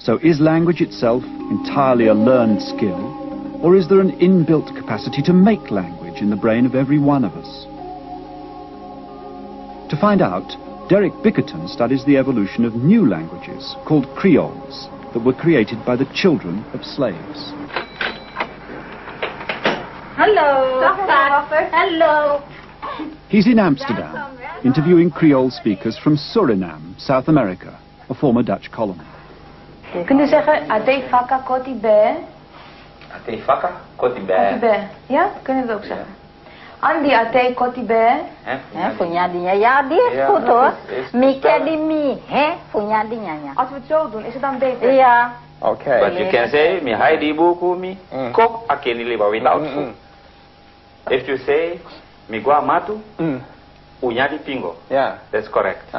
So is language itself entirely a learned skill, or is there an inbuilt capacity to make language in the brain of every one of us? To find out, Derek Bickerton studies the evolution of new languages called Creoles that were created by the children of slaves. Hello. Hello. He's in Amsterdam, interviewing Creole speakers from Suriname, South America, a former Dutch colony. Kunt u zeggen, ate faka kotibe? Ate faka kotibe. Kotibe. Ja, kunnen we het ook zeggen. Andi ate kotibe. Funyadinya. Ja, die is goed hoor. Mike di mi. Funyadinya. Als we het zo doen, is het dan beter? Ja. Okay. But you can say, mi hai di buku mi, kok akeni liba without food. If you say, mi gua matu, unyadi pingo. Yeah. That's correct.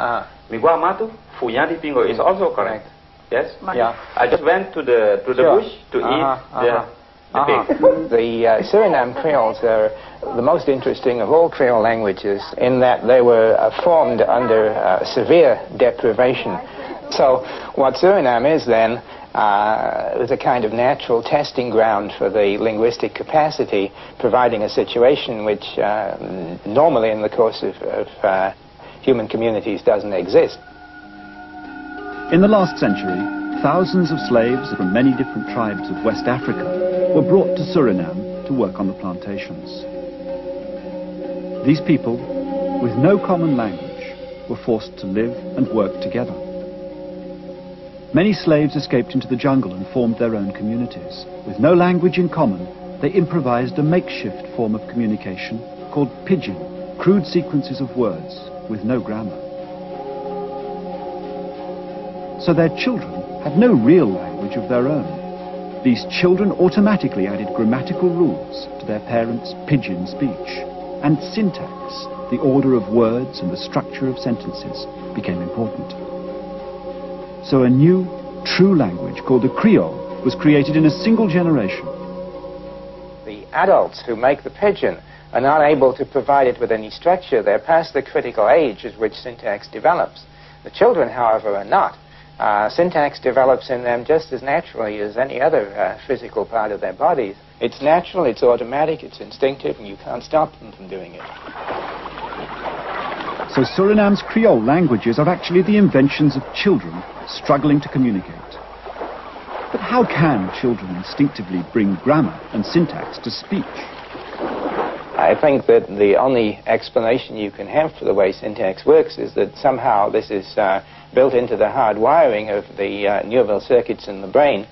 Mi gua matu, funyadi pingo is also correct. Yes? Yeah. I just went to the bush to eat the pig. The Suriname Creoles are the most interesting of all Creole languages in that they were formed under severe deprivation. So what Suriname is then is a kind of natural testing ground for the linguistic capacity, providing a situation which normally in the course of human communities doesn't exist. In the last century, thousands of slaves from many different tribes of West Africa were brought to Suriname to work on the plantations. These people, with no common language, were forced to live and work together. Many slaves escaped into the jungle and formed their own communities. With no language in common, they improvised a makeshift form of communication called pidgin, crude sequences of words with no grammar. So their children had no real language of their own. These children automatically added grammatical rules to their parents' pidgin speech, and syntax, the order of words and the structure of sentences, became important. So a new, true language called the Creole was created in a single generation. The adults who make the pidgin are not able to provide it with any structure. They're past the critical age at which syntax develops. The children, however, are not. Syntax develops in them just as naturally as any other physical part of their bodies. It's natural, it's automatic, it's instinctive, and you can't stop them from doing it. So Suriname's Creole languages are actually the inventions of children struggling to communicate. But how can children instinctively bring grammar and syntax to speech? I think that the only explanation you can have for the way syntax works is that somehow this is built into the hard wiring of the neural circuits in the brain,